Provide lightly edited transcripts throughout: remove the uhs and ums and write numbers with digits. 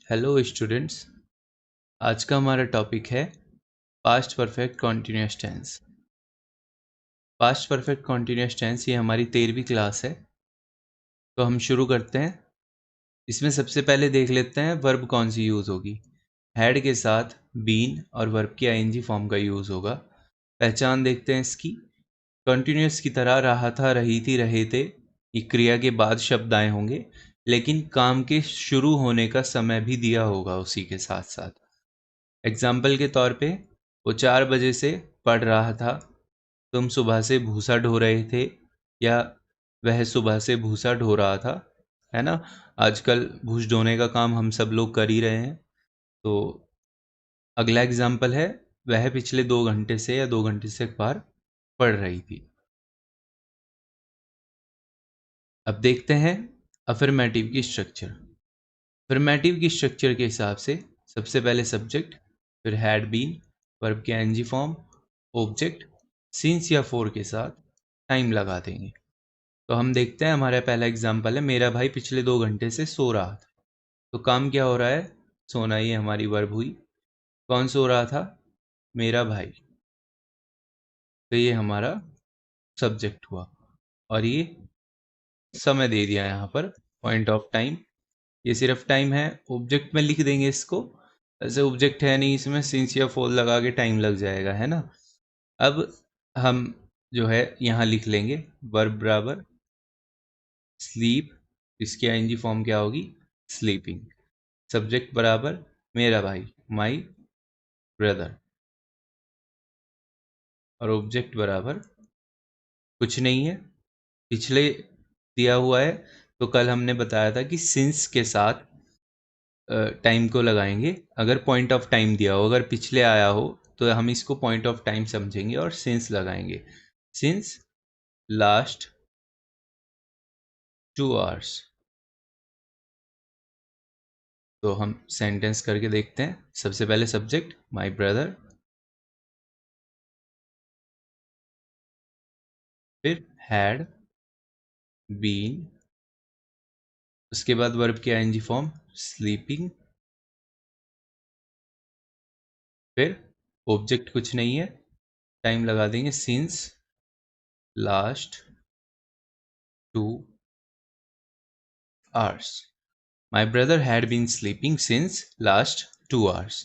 Hello students. आज का हमारा टॉपिक है past perfect continuous tense. Past perfect continuous tense ये हमारी 13वीं क्लास है। तो हम शुरू करते हैं। इसमें सबसे पहले देख लेते हैं वर्ब कौन सी यूज़ होगी। हैड के साथ बीन और वर्ब की आईएनजी फॉर्म का यूज़ होगा। पहचान देखते हैं इसकी। कॉन्टिन्यूअस की तरह रहा था, रही थी, रहे थे, ये क्रिया के बाद शब्द आए होंगे, लेकिन काम के शुरू होने का समय भी दिया होगा उसी के साथ साथ। एग्जाम्पल के तौर पे वो 4 बजे से पढ़ रहा था, तुम सुबह से भूसा ढो रहे थे, या वह सुबह से भूसा ढो रहा था, है ना। आजकल भूस ढोने का काम हम सब लोग कर ही रहे हैं। तो अगला एग्जाम्पल है, वह पिछले 2 घंटे से या 2 घंटे से अखबार पढ़ रही थी। अब देखते हैं अफर्मेटिव की स्ट्रक्चर। अफर्मेटिव की स्ट्रक्चर के हिसाब से सबसे पहले सब्जेक्ट, फिर हैड बीन, वर्ब के एनजी फॉर्म, ऑब्जेक्ट, सिंस या फॉर के साथ टाइम लगा देंगे। तो हम देखते हैं, हमारा पहला एग्जाम्पल है, मेरा भाई पिछले 2 घंटे से सो रहा था। तो काम क्या हो रहा है, सोना, ये हमारी वर्ब हुई। कौन सो रहा था, मेरा भाई। तो ये हमारा सब्जेक्ट हुआ, और ये समय दे दिया यहाँ पर, पॉइंट ऑफ टाइम। ये सिर्फ टाइम है, ऑब्जेक्ट में लिख देंगे इसको। ऐसे ऑब्जेक्ट है नहीं इसमें, सिंस या फॉर लगा के टाइम लग जाएगा, है ना। अब हम जो है यहाँ लिख लेंगे वर्ब बराबर स्लीप, इसकी आईएनजी फॉर्म क्या होगी, स्लीपिंग। सब्जेक्ट बराबर मेरा भाई, माई ब्रदर, और ऑब्जेक्ट बराबर कुछ नहीं है, पिछले दिया हुआ है। तो कल हमने बताया था कि सिंस के साथ टाइम को लगाएंगे। अगर पॉइंट ऑफ टाइम दिया हो, अगर पिछले आया हो, तो हम इसको पॉइंट ऑफ टाइम समझेंगे और सिंस लगाएंगे। Since last 2 hours. तो हम सेंटेंस करके देखते हैं। सबसे पहले सब्जेक्ट माई ब्रदर, फिर हैड बीन, उसके बाद वर्ब की आईएनजी फॉर्म स्लीपिंग, फिर ऑब्जेक्ट कुछ नहीं है, टाइम लगा देंगे since last 2 hours. My brother had been sleeping since last 2 hours.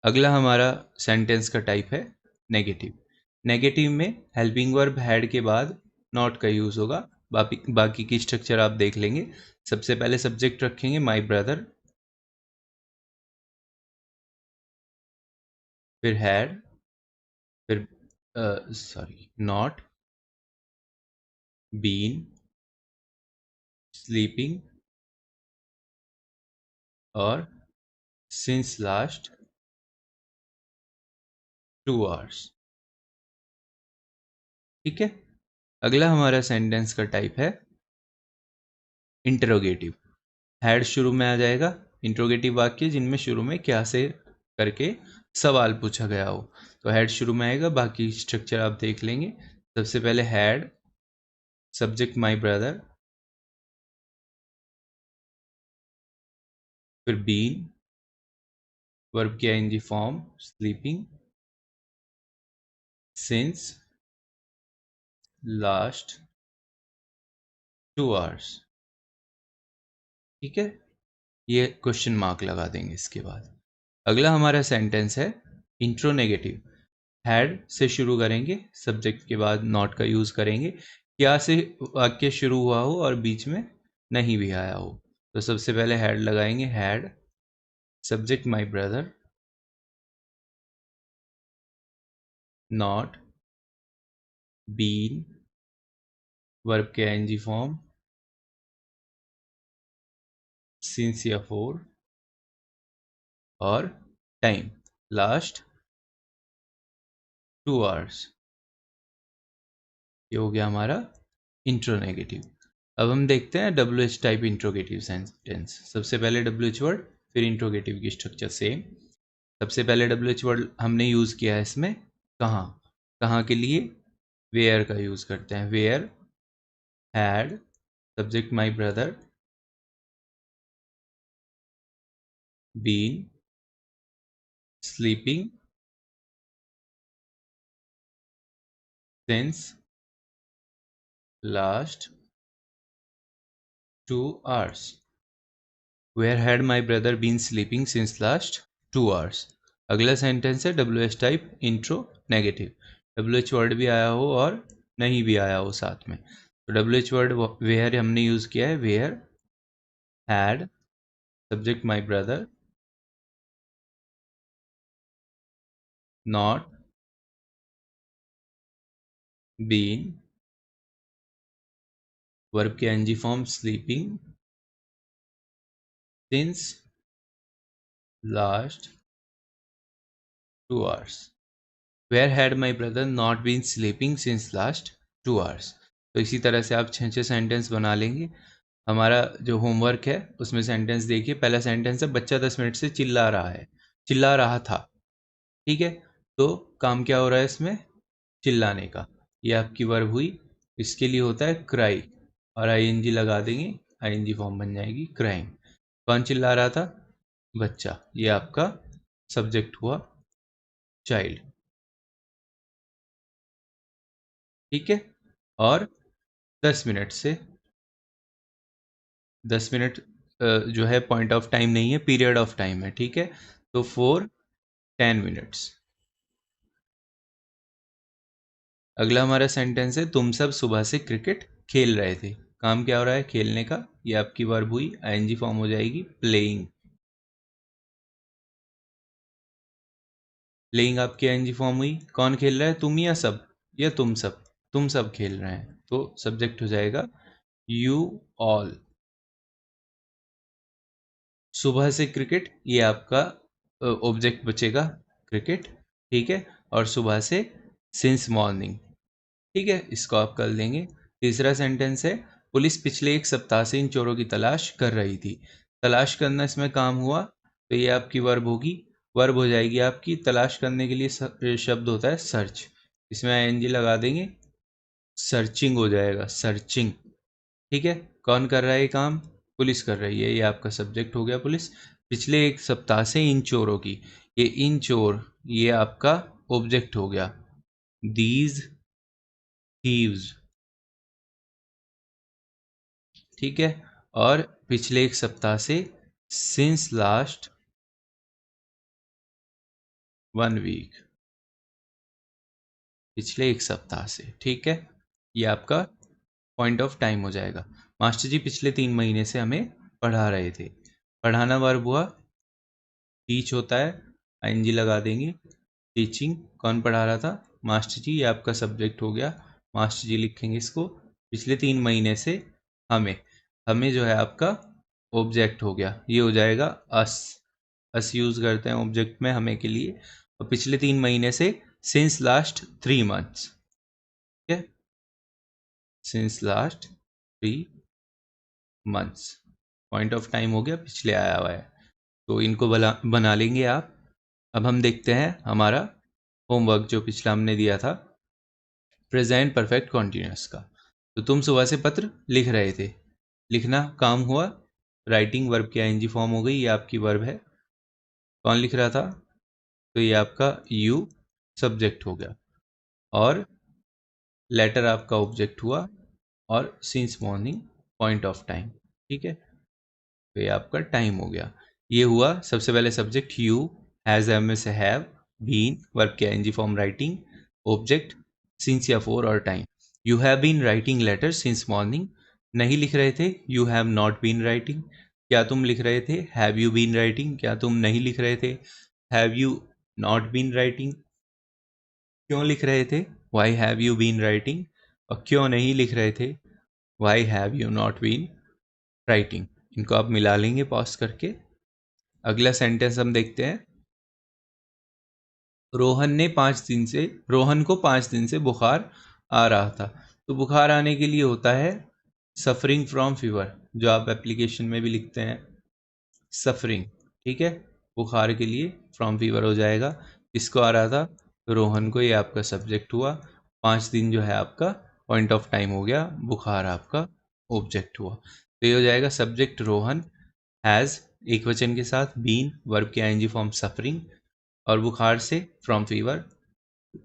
अगला हमारा सेंटेंस का टाइप है नेगेटिव। नेगेटिव में हेल्पिंग वर्ब हैड के बाद नॉट का यूज होगा। बाकी की स्ट्रक्चर आप देख लेंगे। सबसे पहले सब्जेक्ट रखेंगे माई ब्रदर, फिर हैड, फिर नॉट, बीन, स्लीपिंग, और सिंस लास्ट 2 आवर्स। ठीक है। अगला हमारा सेंटेंस का टाइप है इंटरोगेटिव। हैड शुरू में आ जाएगा। इंट्रोगेटिव वाक्य जिनमें शुरू में क्या से करके सवाल पूछा गया हो, तो हैड शुरू में आएगा। बाकी स्ट्रक्चर आप देख लेंगे। सबसे पहले हैड, सब्जेक्ट माई ब्रदर, फिर बीन, वर्ब की I N G form sleeping, since last 2 hours. ठीक है। ये क्वेश्चन मार्क लगा देंगे इसके बाद। अगला हमारा सेंटेंस है इंट्रोनेगेटिव। हैड से शुरू करेंगे, सब्जेक्ट के बाद नॉट का यूज करेंगे, क्या से वाक्य शुरू हुआ हो और बीच में नहीं भी आया हो। तो सबसे पहले हैड लगाएंगे, had, subject my brother, not, been, verb के आईएनजी फॉर्म सिंस या फोर, और टाइम लास्ट 2 आवर्स। ये हो गया हमारा इंट्रोनेगेटिव। अब हम देखते हैं W H type interrogative sentence. सबसे पहले डब्ल्यू एच वर्ड, फिर इंट्रोगेटिव की स्ट्रक्चर सेम। सबसे पहले डब्ल्यू एच वर्ड हमने यूज़ किया है इसमें कहाँ, कहाँ के लिए, वेयर का यूज़ करते हैं। Where, had, subject my brother, been sleeping since last 2 hours. Where had my brother been sleeping since last 2 hours? अगला सेंटेंस है WH type intro negative. WH word भी आया हो और नहीं भी आया हो साथ में, तो WH वर्ड वेयर हमने यूज किया है। Where had subject my brother not been verb के ing form sleeping since last 2 hours. Where had my brother not been sleeping since last 2 hours? तो इसी तरह से आप 6 सेंटेंस बना लेंगे। हमारा जो होमवर्क है उसमें सेंटेंस देखिए। पहला सेंटेंस है बच्चा 10 मिनट से चिल्ला रहा है, चिल्ला रहा था। ठीक है, तो काम क्या हो रहा है इसमें? चिल्लाने का। ये आपकी वर्ब हुई। इसके लिए होता है क्राई और आईएनजी लगा देंगे, आईएनजी फॉर्म बन जाएगी क्राइंग। कौन चिल्ला रहा था? बच्चा। ये आपका सब्जेक्ट हुआ चाइल्ड। ठीक है, और 10 मिनट से 10 मिनट जो है पॉइंट ऑफ टाइम नहीं है, पीरियड ऑफ टाइम है। ठीक है, तो फॉर 10 मिनट्स। अगला हमारा सेंटेंस है तुम सब सुबह से क्रिकेट खेल रहे थे। काम क्या हो रहा है? खेलने का। ये आपकी वर्ब हुई, आईएनजी फॉर्म हो जाएगी प्लेइंग। प्लेइंग आपकी आईएनजी फॉर्म हुई। कौन खेल रहा है? तुम या सब? या तुम सब? तुम सब खेल रहे हैं, तो सब्जेक्ट हो जाएगा यू ऑल। सुबह से क्रिकेट, ये आपका ऑब्जेक्ट बचेगा क्रिकेट। ठीक है, और सुबह से सिंस मॉर्निंग। ठीक है, इसको आप कर देंगे। तीसरा सेंटेंस है पुलिस पिछले 1 सप्ताह से इन चोरों की तलाश कर रही थी। तलाश करना इसमें काम हुआ, तो ये आपकी वर्ब होगी। वर्ब हो जाएगी आपकी तलाश करने के लिए शब्द होता है सर्च, इसमें आईएनजी लगा देंगे, सर्चिंग हो जाएगा सर्चिंग। ठीक है, कौन कर रहा है ये काम? पुलिस कर रही है। ये आपका सब्जेक्ट हो गया पुलिस। पिछले 1 सप्ताह से इन चोरों की, ये इन चोर ये आपका ऑब्जेक्ट हो गया दीज थीव्स। ठीक है, और पिछले 1 सप्ताह से सिंस लास्ट 1 वीक, पिछले 1 सप्ताह से। ठीक है, ये आपका पॉइंट ऑफ टाइम हो जाएगा। मास्टर जी पिछले 3 महीने से हमें पढ़ा रहे थे। पढ़ाना वर्ब हुआ, टीच होता है, आईएनजी लगा देंगे, टीचिंग। कौन पढ़ा रहा था? मास्टर जी। ये आपका सब्जेक्ट हो गया, मास्टर जी लिखेंगे इसको। पिछले 3 महीने से हमें, हमें जो है आपका ऑब्जेक्ट हो गया, ये हो जाएगा अस। अस यूज करते हैं ऑब्जेक्ट में हमें के लिए। और पिछले 3 महीने से सिंस लास्ट 3 मंथ्स। ठीक है, since last 3 months, point of time हो गया, पिछले आया हुआ है। तो इनको बना लेंगे आप। अब हम देखते हैं हमारा होमवर्क जो पिछला हमने दिया था प्रेजेंट परफेक्ट कॉन्टिन्यूस का। तो तुम सुबह से पत्र लिख रहे थे, लिखना काम हुआ। राइटिंग वर्ब की आईएनजी फॉर्म हो गई, ये आपकी वर्ब है। कौन लिख रहा था? तो ये आपका यू सब्जेक्ट हो गया, और लेटर आपका ऑब्जेक्ट हुआ, और since morning point of time. ठीक है, तो ये आपका टाइम हो गया। ये हुआ सबसे पहले सब्जेक्ट यू, हैज एम में से हैव, बीन वर्ब के I N G form writing, object since या फॉर और time. You have been writing letter since morning, नहीं लिख रहे थे। You have not been writing, क्या तुम लिख रहे थे? हैव यू बीन राइटिंग, क्या तुम नहीं लिख रहे थे? Have you not been writing, क्यों लिख रहे थे? Why have you been writing, और क्यों नहीं लिख रहे थे? Why have you not been writing. इनको आप मिला लेंगे पॉज करके। अगला सेंटेंस हम देखते हैं। रोहन को 5 दिन से बुखार आ रहा था। तो बुखार आने के लिए होता है सफरिंग फ्रॉम फीवर, जो आप एप्लीकेशन में भी लिखते हैं सफरिंग। ठीक है, बुखार के लिए फ्रॉम फीवर हो जाएगा। किसको आ रहा था? रोहन को। ये आपका सब्जेक्ट हुआ। 5 दिन जो है आपका पॉइंट ऑफ टाइम हो गया, बुखार आपका ऑब्जेक्ट हुआ। तो ये हो जाएगा सब्जेक्ट रोहन हैज़ एक वचन के साथ, बीन वर्ब के आईएनजी फॉर्म सफरिंग, और बुखार से फ्रॉम फीवर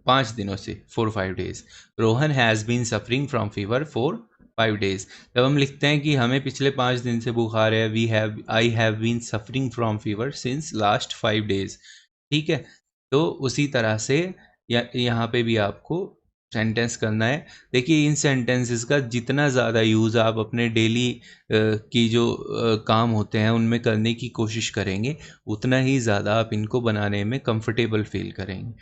5 दिनों से 4-5 days. Rohan has been suffering from fever for 5 days. जब हम लिखते हैं कि हमें पिछले 5 दिन से बुखार है, I have been suffering from fever since last 5 days. ठीक है, तो उसी तरह से यहाँ पे भी आपको सेंटेंस करना है। देखिए, इन सेंटेंसेस का जितना ज़्यादा यूज़ आप अपने डेली की जो काम होते हैं उनमें करने की कोशिश करेंगे, उतना ही ज़्यादा आप इनको बनाने में कंफर्टेबल फील करेंगे।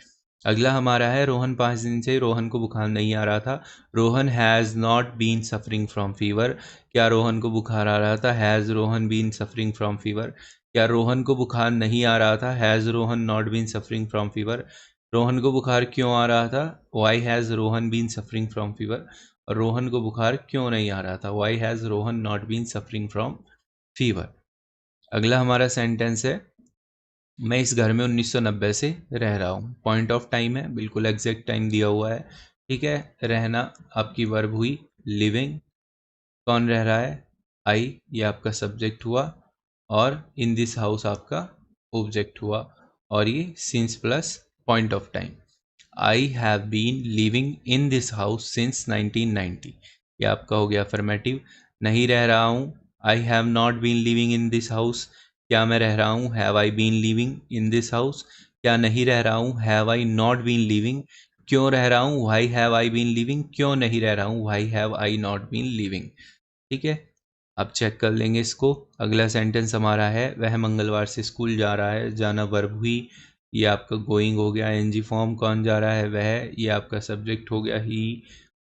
अगला हमारा है, रोहन 5 दिन से रोहन को बुखार नहीं आ रहा था। Rohan has not been suffering from fever. क्या रोहन को बुखार आ रहा था? Has Rohan been suffering from fever. क्या रोहन को बुखार नहीं आ रहा था? Has Rohan not been suffering from fever. Rohan को बुखार क्यों आ रहा था? Why has Rohan been suffering from fever. और रोहन को बुखार क्यों नहीं आ रहा था? Why has Rohan not been suffering from fever. अगला हमारा सेंटेंस है, मैं इस घर में 1990 से रह रहा हूँ। पॉइंट ऑफ टाइम है, बिल्कुल एग्जैक्ट टाइम दिया हुआ है। ठीक है, रहना आपकी वर्ब हुई। लिविंग, कौन रह रहा है? आई, ये आपका सब्जेक्ट हुआ, और इन दिस हाउस आपका ऑब्जेक्ट हुआ, और ये since plus point of time. I have been living in this house since 1990, ये आपका हो गया अफर्मेटिव। नहीं रह रहा हूँ, I have not been living in this house. क्या मैं रह रहा हूँ? Have I been living in this house. क्या नहीं रह रहा हूँ? Have I not been living. क्यों रह रहा हूँ? Why have I been living. क्यों नहीं रह रहा हूँ? Why have I not been living. ठीक है, अब चेक कर लेंगे इसको। अगला सेंटेंस हमारा है, वह मंगलवार से स्कूल जा रहा है। जाना वर्ब हुई, ये आपका गोइंग हो गया एनजी फॉर्म। कौन जा रहा है? वह, ये आपका सब्जेक्ट हो गया ही,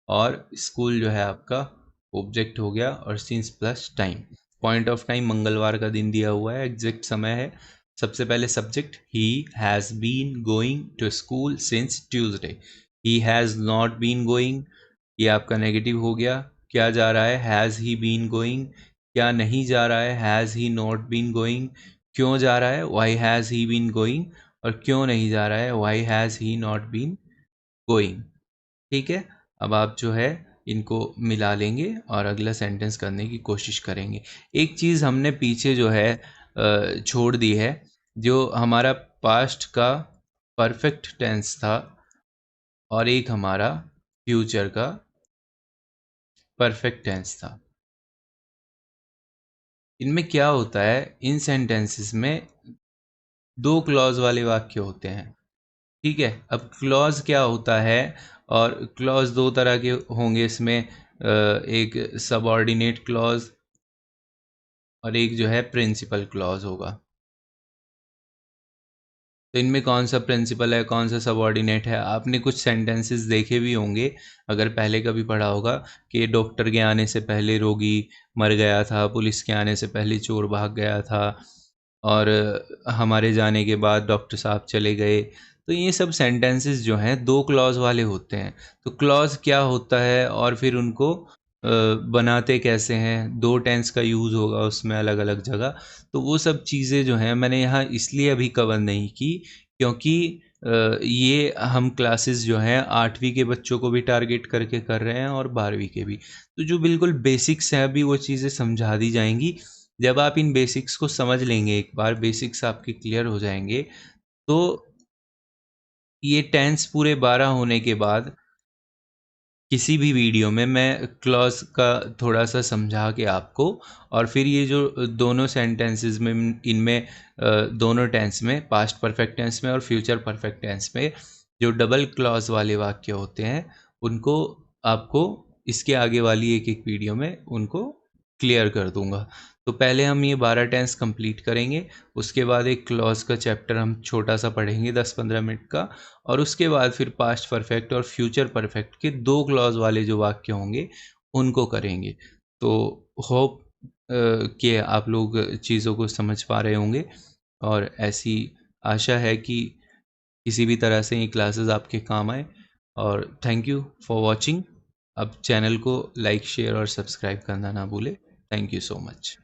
और स्कूल जो है आपका ऑब्जेक्ट हो गया, और since plus time. Point of time मंगलवार का दिन दिया हुआ है, एग्जैक्ट समय है। सबसे पहले subject, he has been going to school since Tuesday. He has not been going, ये आपका नेगेटिव हो गया। क्या जा रहा है? Has he been going. क्या नहीं जा रहा है? Has he not been going. क्यों जा रहा है? Why has he been going. और क्यों नहीं जा रहा है? Why has he not been going. ठीक है, अब आप जो है इनको मिला लेंगे और अगला सेंटेंस करने की कोशिश करेंगे। एक चीज़ हमने पीछे जो है छोड़ दी है, जो हमारा पास्ट का परफेक्ट टेंस था और एक हमारा फ्यूचर का परफेक्ट टेंस था। इनमें क्या होता है, इन सेंटेंसेस में 2 क्लॉज वाले वाक्य होते हैं। ठीक है, अब क्लॉज क्या होता है, और क्लॉज 2 तरह के होंगे इसमें, एक सबऑर्डिनेट क्लॉज और एक जो है प्रिंसिपल क्लॉज होगा। तो इनमें कौन सा प्रिंसिपल है, कौन सा सबऑर्डिनेट है? आपने कुछ सेंटेंसेस देखे भी होंगे, अगर पहले कभी पढ़ा होगा, कि डॉक्टर के आने से पहले रोगी मर गया था, पुलिस के आने से पहले चोर भाग गया था, और हमारे जाने के बाद डॉक्टर साहब चले गए। तो ये सब सेंटेंसेस जो हैं 2 क्लॉज वाले होते हैं। तो क्लॉज क्या होता है और फिर उनको बनाते कैसे हैं, 2 टेंस का यूज़ होगा उसमें अलग अलग जगह। तो वो सब चीज़ें जो हैं मैंने यहाँ इसलिए अभी कवर नहीं की, क्योंकि ये हम क्लासेस जो हैं 8वीं के बच्चों को भी टारगेट करके कर रहे हैं और 12वीं के भी। तो जो बिल्कुल बेसिक्स हैं अभी वो चीज़ें समझा दी जाएंगी। जब आप इन बेसिक्स को समझ लेंगे, एक बार बेसिक्स आपके क्लियर हो जाएंगे, तो ये टेंस पूरे 12 होने के बाद किसी भी वीडियो में मैं क्लॉज का थोड़ा सा समझा के आपको, और फिर ये जो दोनों सेंटेंसेस में, इनमें दोनों टेंस में, पास्ट परफेक्ट टेंस में और फ्यूचर परफेक्ट टेंस में, जो डबल क्लॉज वाले वाक्य होते हैं उनको आपको इसके आगे वाली एक एक वीडियो में उनको क्लियर कर दूंगा। तो पहले हम ये 12 टेंस कंप्लीट करेंगे, उसके बाद एक क्लॉज का चैप्टर हम छोटा सा पढ़ेंगे 10-15 मिनट का, और उसके बाद फिर पास्ट परफेक्ट और फ्यूचर परफेक्ट के 2 क्लॉज वाले जो वाक्य होंगे उनको करेंगे। तो होप कि आप लोग चीज़ों को समझ पा रहे होंगे, और ऐसी आशा है कि किसी भी तरह से ये क्लासेस आपके काम आए। और थैंक यू फॉर वॉचिंग। अब चैनल को लाइक, शेयर और सब्सक्राइब करना ना भूले। Thank you so much.